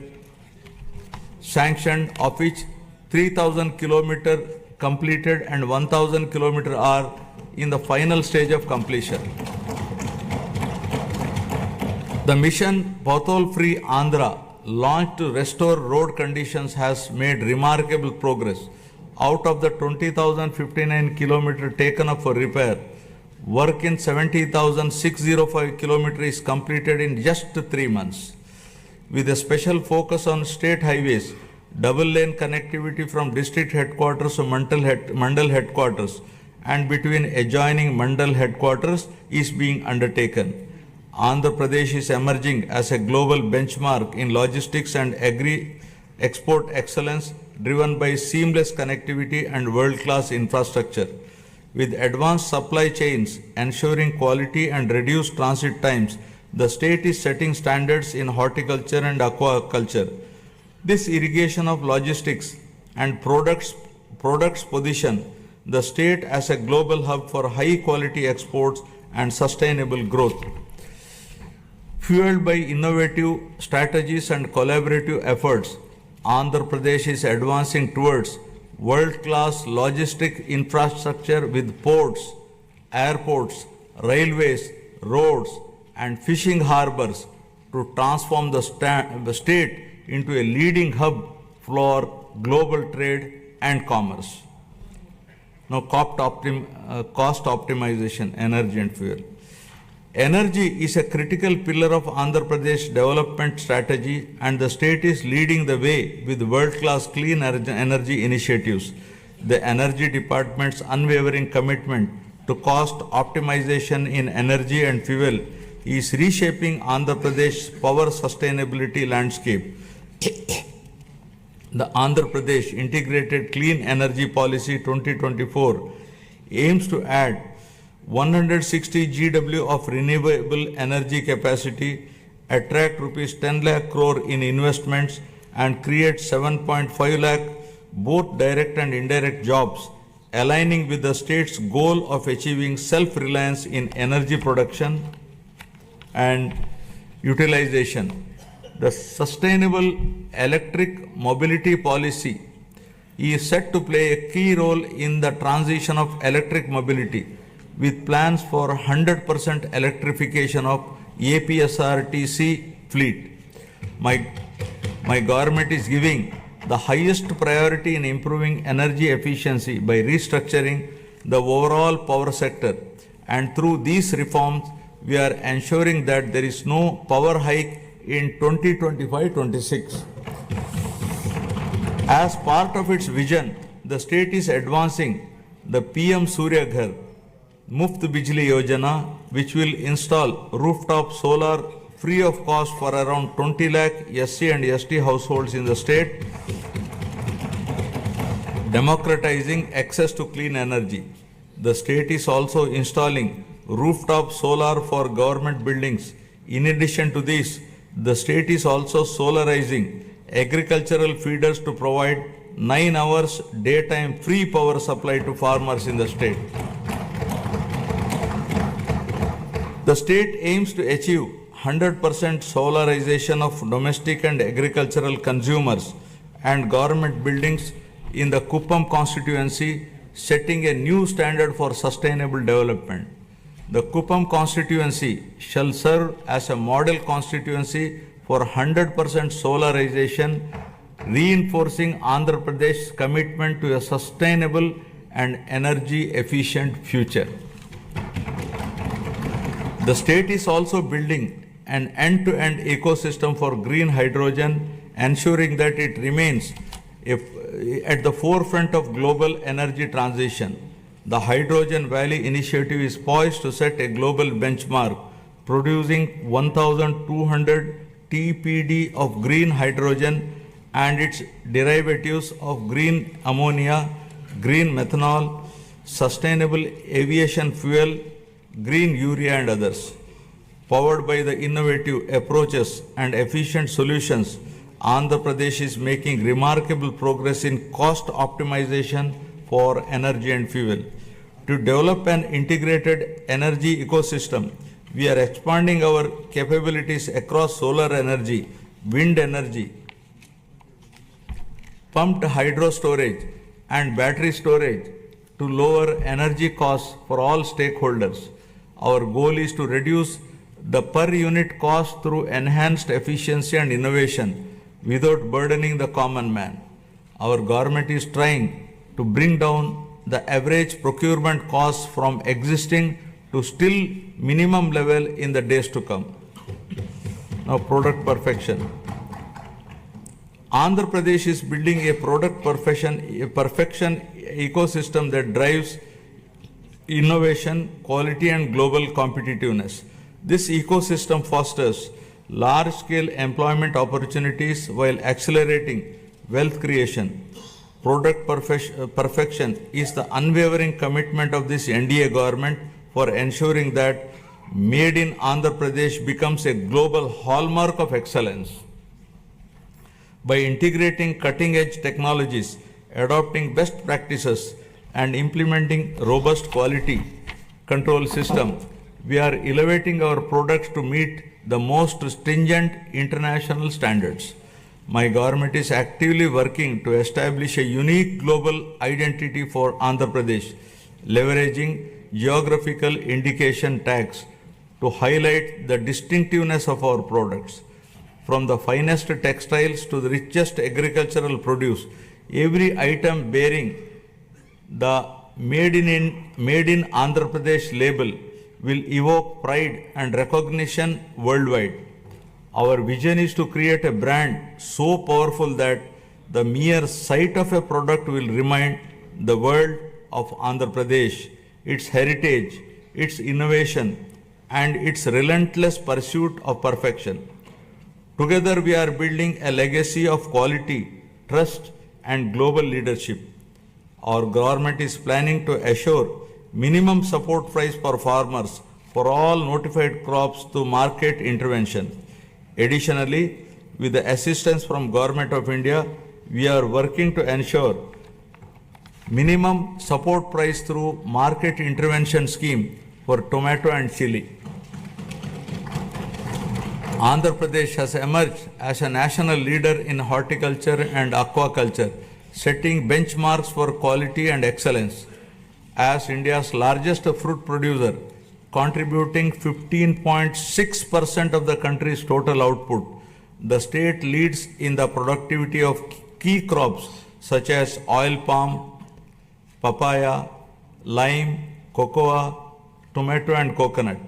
sanctioned, of which 3,000 kilometers completed and 1,000 kilometers are in the final stage of completion. The mission Pothole Free Andhra, launched to restore road conditions, has made remarkable progress. Out of the 20,059 kilometers taken up for repair, work in 70,605 kilometers is completed in just 3 months. With a special focus on state highways, double lane connectivity from district headquarters to Mandal headquarters and between adjoining Mandal headquarters is being undertaken. Andhra Pradesh is emerging as a global benchmark in logistics and agri-export excellence, driven by seamless connectivity and world-class infrastructure. With advanced supply chains ensuring quality and reduced transit times, the state is setting standards in horticulture and aquaculture. This irrigation of logistics and products position the state as a global hub for high quality exports and sustainable growth. Fueled by innovative strategies and collaborative efforts, Andhra Pradesh is advancing towards world-class logistic infrastructure with ports, airports, railways, roads, and fishing harbors to transform the state into a leading hub for global trade and commerce. Now, cost optimization, energy and fuel. Energy is a critical pillar of Andhra Pradesh development strategy, and the state is leading the way with world-class clean energy initiatives. The Energy Department's unwavering commitment to cost optimization in energy and fuel is reshaping Andhra Pradesh's power sustainability landscape. The Andhra Pradesh Integrated Clean Energy Policy 2024 aims to add 160 GW of renewable energy capacity, attract rupees 10 lakh crore in investments, and create 7.5 lakh both direct and indirect jobs, aligning with the state's goal of achieving self-reliance in energy production and utilization. The Sustainable Electric Mobility Policy is set to play a key role in the transition of electric mobility, with plans for 100% electrification of APSRTC fleet. My government is giving the highest priority in improving energy efficiency by restructuring the overall power sector, and through these reforms, we are ensuring that there is no power hike in 2025-26. As part of its vision, the state is advancing the PM Surya Ghar Muft Bijli Yojana, which will install rooftop solar free of cost for around 20 lakh SC and ST households in the state, democratizing access to clean energy. The state is also installing rooftop solar for government buildings. In addition to this, the state is also solarizing agricultural feeders to provide 9 hours daytime free power supply to farmers in the state. The state aims to achieve 100% solarization of domestic and agricultural consumers and government buildings in the Kuppam constituency, setting a new standard for sustainable development. The Kuppam constituency shall serve as a model constituency for 100% solarization, reinforcing Andhra Pradesh's commitment to a sustainable and energy efficient future. The state is also building an end-to-end ecosystem for green hydrogen, ensuring that it remains at the forefront of global energy transition. The Hydrogen Valley initiative is poised to set a global benchmark, producing 1,200 TPD of green hydrogen and its derivatives of green ammonia, green methanol, sustainable aviation fuel, green urea and others. Powered by the innovative approaches and efficient solutions, Andhra Pradesh is making remarkable progress in cost optimization for energy and fuel. To develop an integrated energy ecosystem, we are expanding our capabilities across solar energy, wind energy, pumped hydro storage, and battery storage to lower energy costs for all stakeholders. Our goal is to reduce the per unit cost through enhanced efficiency and innovation without burdening the common man. Our government is trying to bring down the average procurement costs from existing to still minimum level in the days to come. Now, product perfection. Andhra Pradesh is building a product perfection ecosystem that drives innovation, quality and global competitiveness. This ecosystem fosters large-scale employment opportunities while accelerating wealth creation. Product perfection is the unwavering commitment of this NDA government for ensuring that Made in Andhra Pradesh becomes a global hallmark of excellence. By integrating cutting-edge technologies, adopting best practices, and implementing robust quality control system, we are elevating our products to meet the most stringent international standards. My government is actively working to establish a unique global identity for Andhra Pradesh, leveraging geographical indication tags to highlight the distinctiveness of our products. From the finest textiles to the richest agricultural produce, every item bearing the Made in Andhra Pradesh label will evoke pride and recognition worldwide. Our vision is to create a brand so powerful that the mere sight of a product will remind the world of Andhra Pradesh, its heritage, its innovation, and its relentless pursuit of perfection. Together, we are building a legacy of quality, trust, and global leadership. Our government is planning to assure minimum support price for farmers for all notified crops through market intervention. Additionally, with the assistance from Government of India, we are working to ensure minimum support price through market intervention scheme for tomato and chili. Andhra Pradesh has emerged as a national leader in horticulture and aquaculture, setting benchmarks for quality and excellence. As India's largest fruit producer, contributing 15.6% of the country's total output, the state leads in the productivity of key crops such as oil palm, papaya, lime, cocoa, tomato and coconut.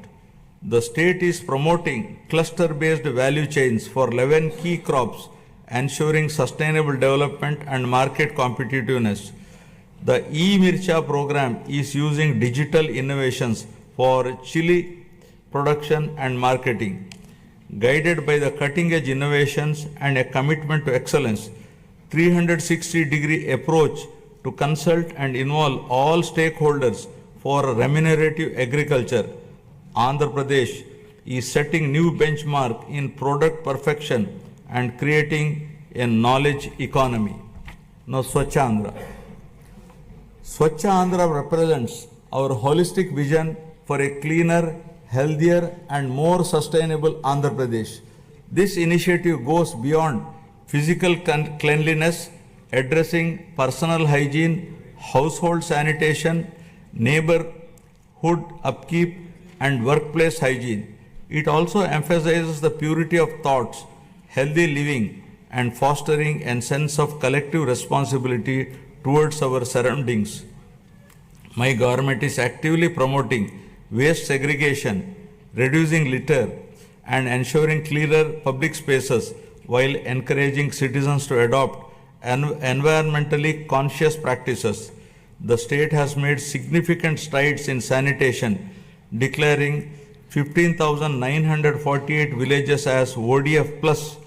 The state is promoting cluster-based value chains for 11 key crops, ensuring sustainable development and market competitiveness. The e-Mircha program is using digital innovations for chili production and marketing. Guided by the cutting-edge innovations and a commitment to excellence, 360-degree approach to consult and involve all stakeholders for remunerative agriculture, Andhra Pradesh is setting new benchmark in product perfection and creating a knowledge economy. Now, Swachh Andhra. Swachh Andhra represents our holistic vision for a cleaner, healthier, and more sustainable Andhra Pradesh. This initiative goes beyond physical cleanliness, addressing personal hygiene, household sanitation, neighborhood upkeep, and workplace hygiene. It also emphasizes the purity of thoughts, healthy living, and fostering a sense of collective responsibility towards our surroundings. My government is actively promoting waste segregation, reducing litter, and ensuring clearer public spaces while encouraging citizens to adopt environmentally conscious practices. The state has made significant strides in sanitation, declaring 15,948 villages as ODF plus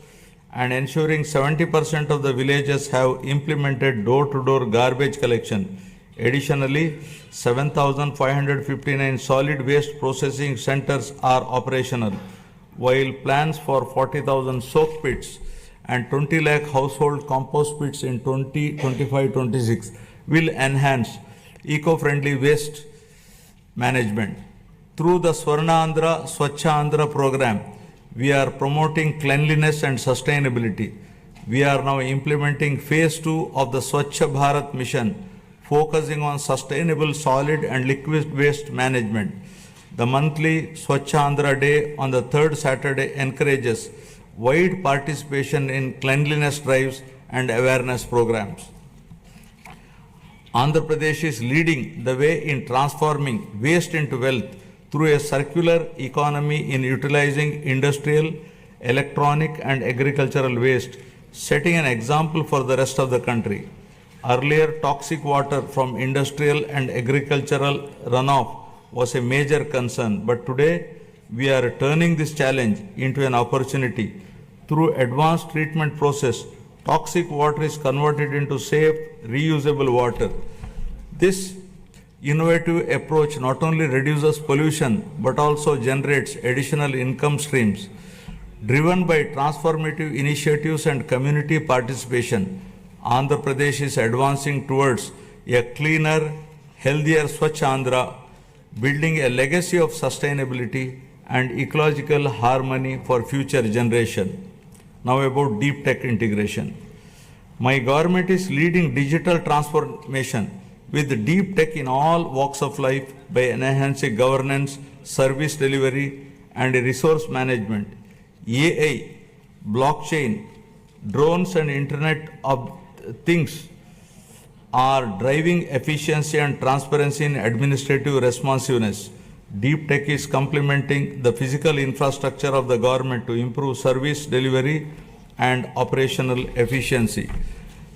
and ensuring 70% of the villages have implemented door-to-door garbage collection. Additionally, 7,559 solid waste processing centers are operational, while plans for 40,000 soak pits and 20 lakh household compost pits in 2025-26 will enhance eco-friendly waste management. Through the Swarna Andhra, Swachh Andhra program, we are promoting cleanliness and sustainability. We are now implementing phase 2 of the Swachh Bharat mission, focusing on sustainable solid and liquid waste management. The monthly Swachh Andhra Day on the third Saturday encourages wide participation in cleanliness drives and awareness programs. Andhra Pradesh is leading the way in transforming waste into wealth through a circular economy in utilizing industrial, electronic, and agricultural waste, setting an example for the rest of the country. Earlier, toxic water from industrial and agricultural runoff was a major concern, but today we are turning this challenge into an opportunity. Through advanced treatment process, toxic water is converted into safe, reusable water. This innovative approach not only reduces pollution but also generates additional income streams. Driven by transformative initiatives and community participation, Andhra Pradesh is advancing towards a cleaner, healthier Swachh Andhra, building a legacy of sustainability and ecological harmony for future generation. Now about deep tech integration. My government is leading digital transformation with deep tech in all walks of life by enhancing governance, service delivery, and resource management. AI, blockchain, drones, and Internet of Things are driving efficiency and transparency in administrative responsiveness. Deep tech is complementing the physical infrastructure of the government to improve service delivery and operational efficiency.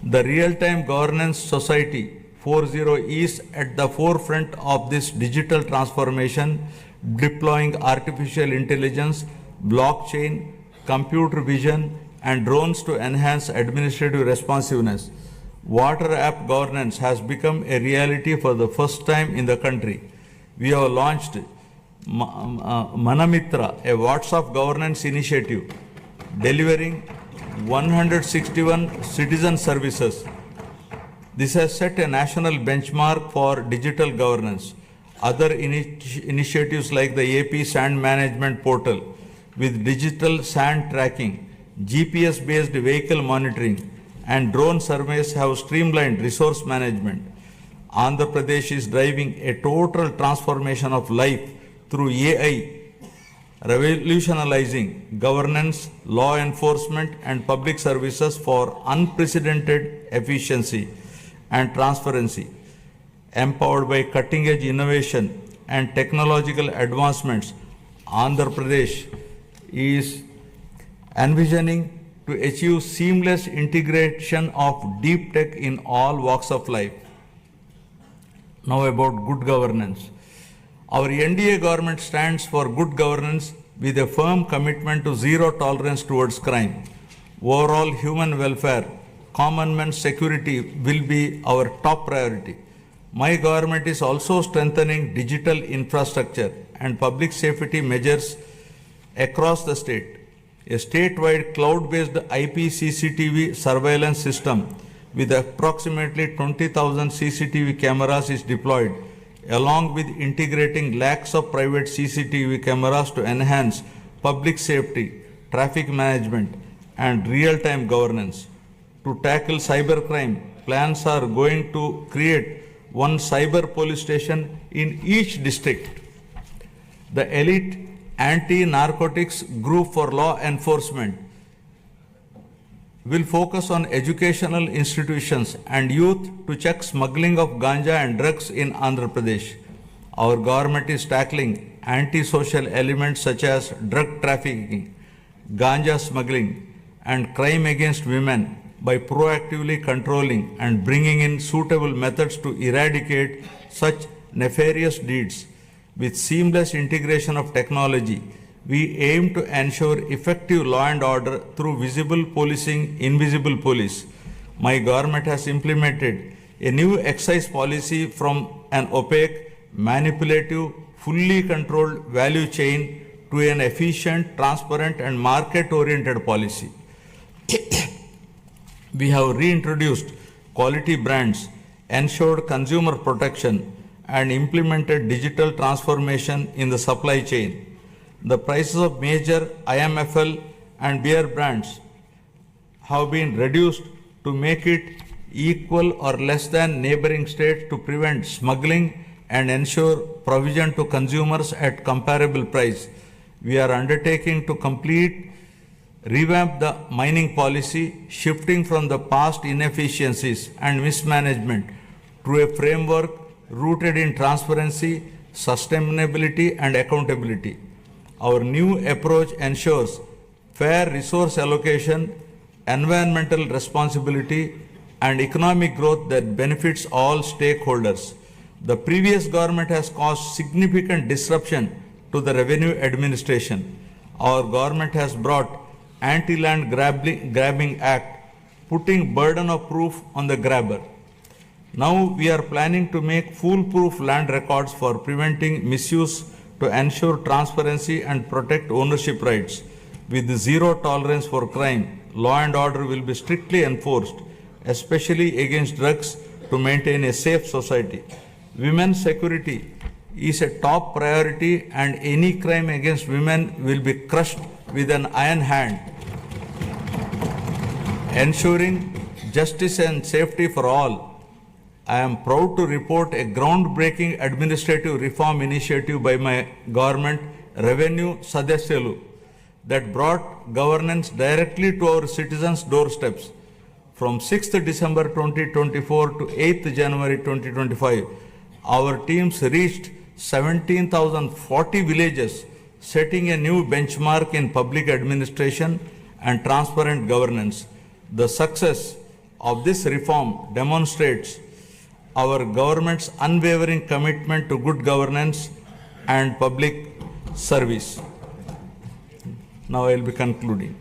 The Real-Time Governance Society 4.0 is at the forefront of this digital transformation, deploying artificial intelligence, blockchain, computer vision, and drones to enhance administrative responsiveness. Water app governance has become a reality for the first time in the country. We have launched Manamitra, a WhatsApp governance initiative, delivering 161 citizen services. This has set a national benchmark for digital governance. Other initiatives like the AP Sand Management Portal with digital sand tracking, GPS-based vehicle monitoring, and drone surveys have streamlined resource management. Andhra Pradesh is driving a total transformation of life through AI, revolutionizing governance, law enforcement, and public services for unprecedented efficiency and transparency. Empowered by cutting-edge innovation and technological advancements, Andhra Pradesh is envisioning to achieve seamless integration of deep tech in all walks of life. Now about good governance. Our NDA government stands for good governance with a firm commitment to zero tolerance towards crime. Overall human welfare, common man's security will be our top priority. My government is also strengthening digital infrastructure and public safety measures across the state. A statewide cloud-based IP CCTV surveillance system with approximately 20,000 CCTV cameras is deployed, along with integrating lakhs of private CCTV cameras to enhance public safety, traffic management, and real-time governance. To tackle cybercrime, plans are going to create one cyber police station in each district. The elite anti-narcotics group for law enforcement will focus on educational institutions and youth to check smuggling of ganja and drugs in Andhra Pradesh. Our government is tackling anti-social elements such as drug trafficking, ganja smuggling, and crime against women by proactively controlling and bringing in suitable methods to eradicate such nefarious deeds. With seamless integration of technology, we aim to ensure effective law and order through visible policing, invisible police. My government has implemented a new excise policy from an opaque, manipulative, fully controlled value chain to an efficient, transparent, and market-oriented policy. We have reintroduced quality brands, ensured consumer protection, and implemented digital transformation in the supply chain. The prices of major IMFL and beer brands have been reduced to make it equal or less than neighboring states to prevent smuggling and ensure provision to consumers at comparable price. We are undertaking to revamp the mining policy, shifting from the past inefficiencies and mismanagement to a framework rooted in transparency, sustainability, and accountability. Our new approach ensures fair resource allocation, environmental responsibility, and economic growth that benefits all stakeholders. The previous government has caused significant disruption to the revenue administration. Our government has brought Anti-Land Grabbing Act, putting burden of proof on the grabber. Now we are planning to make foolproof land records for preventing misuse to ensure transparency and protect ownership rights. with zero tolerance for crime, law and order will be strictly enforced, especially against drugs, to maintain a safe society. Women's security is a top priority, and any crime against women will be crushed with an iron hand. Ensuring justice and safety for all, I am proud to report a groundbreaking administrative reform initiative by my government, Revenue Sadasyalu, that brought governance directly to our citizens' doorsteps. From 6th December 2024 to 8th January 2025, our teams reached 17,040 villages, setting a new benchmark in public administration and transparent governance. The success of this reform demonstrates our government's unwavering commitment to good governance and public service. Now I will be concluding.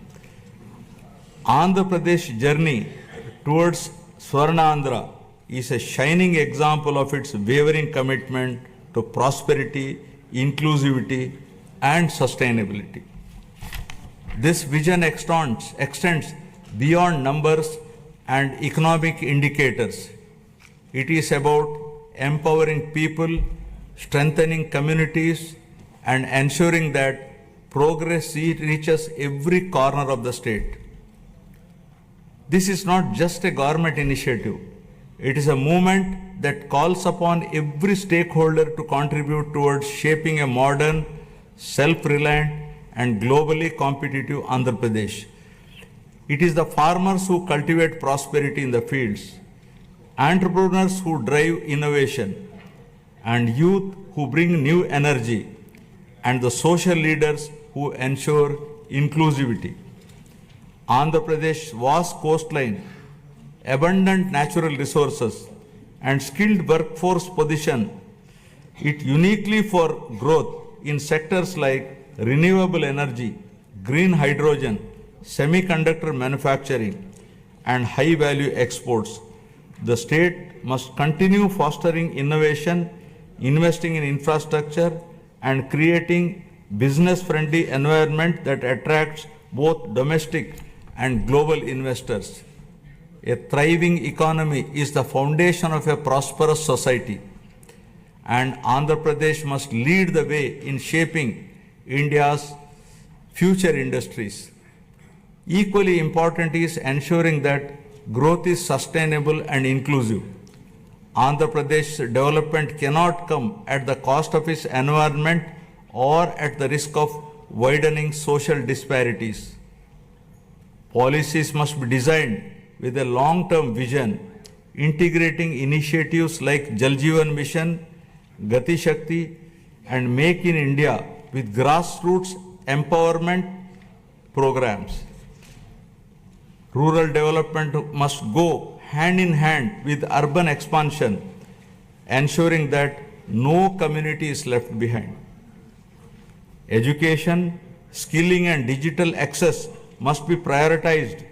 Andhra Pradesh journey towards Swarnandhra is a shining example of its wavering commitment to prosperity, inclusivity, and sustainability. This vision extends beyond numbers and economic indicators. It is about empowering people, strengthening communities, and ensuring that progress reaches every corner of the state. This is not just a government initiative. It is a movement that calls upon every stakeholder to contribute towards shaping a modern, self-reliant, and globally competitive Andhra Pradesh. It is the farmers who cultivate prosperity in the fields, entrepreneurs who drive innovation, and youth who bring new energy, and the social leaders who ensure inclusivity. Andhra Pradesh's vast coastline, abundant natural resources, and skilled workforce position it uniquely for growth in sectors like renewable energy, green hydrogen, semiconductor manufacturing, and high-value exports. The state must continue fostering innovation, investing in infrastructure, and creating business-friendly environment that attracts both domestic and global investors. A thriving economy is the foundation of a prosperous society, and Andhra Pradesh must lead the way in shaping India's future industries. Equally important is ensuring that growth is sustainable and inclusive. Andhra Pradesh's development cannot come at the cost of its environment or at the risk of widening social disparities. Policies must be designed with a long-term vision, integrating initiatives like Jal Jeevan Mission, Gati Shakti, and Make in India with grassroots empowerment programs. Rural development must go hand in hand with urban expansion, ensuring that no community is left behind. Education, skilling, and digital access must be prioritized,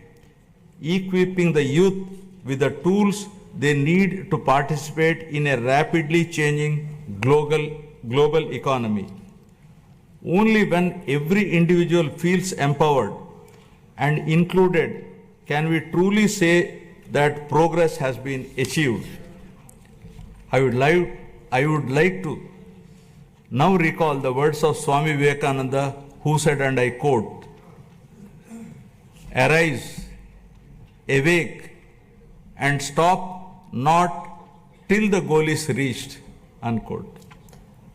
equipping the youth with the tools they need to participate in a rapidly changing global economy. Only when every individual feels empowered and included can we truly say that progress has been achieved. I would like to now recall the words of Swami Vivekananda, who said, and I quote, "Arise, awake, and stop not till the goal is reached," unquote.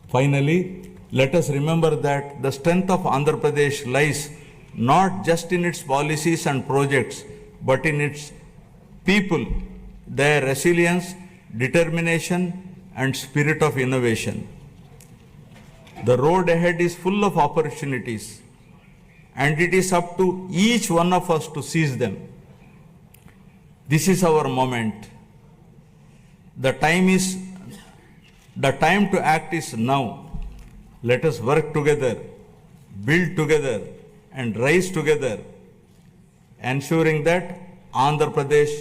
Finally, let us remember that the strength of Andhra Pradesh lies not just in its policies and projects, but in its people, their resilience, determination, and spirit of innovation. The road ahead is full of opportunities, and it is up to each one of us to seize them. This is our moment. The time to act is now. Let us work together, build together, and rise together, ensuring that Andhra Pradesh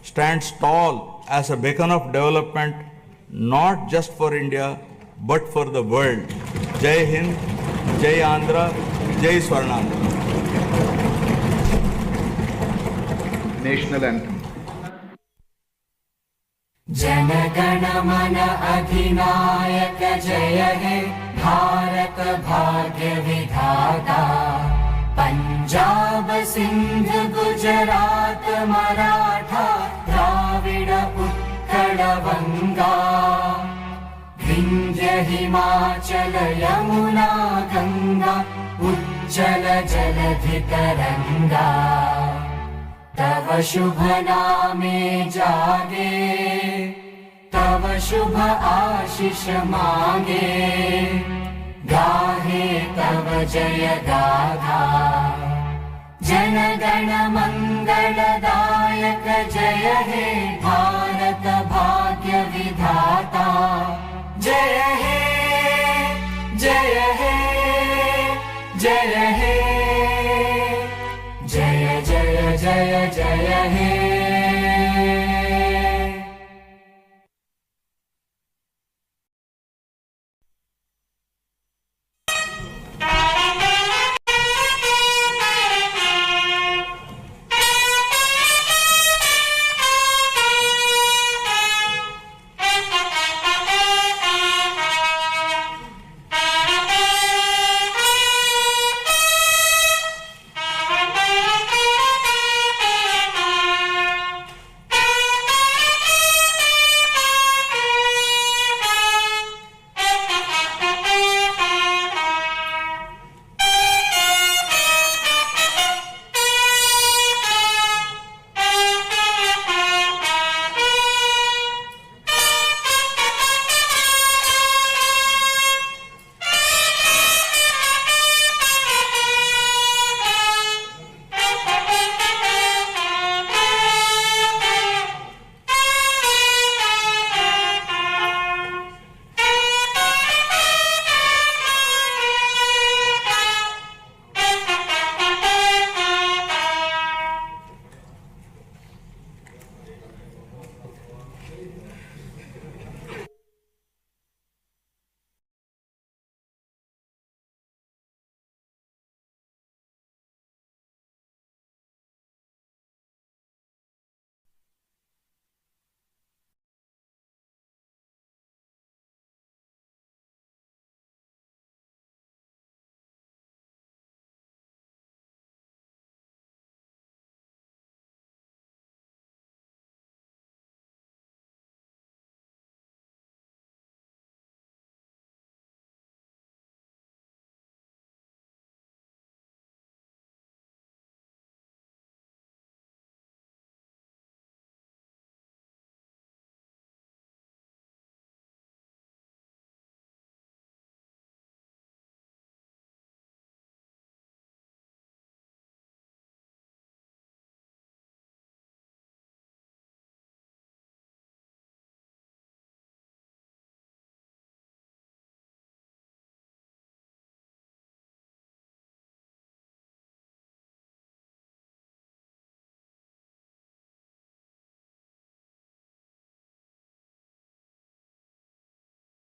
stands tall as a beacon of development, not just for India, but for the world. Jai Hind, Jai Andhra, Jai Swarnandhra. national anthem. जनगण मन अधिनायक जय हे भारत भाग्य विधाता। पंजाब सिंध गुजरात मराठा द्राविड उत्कल बंगा। विंध्य हिमाचल यमुना गंगा उज्जल जलधि तरंगा। तव शुभ नामे जागे तव शुभ आशीष मांगे। गाहे तव जय गाथा जन गण मंगलदायक जय हे भारत भाग्य विधाता। जय हे जय हे।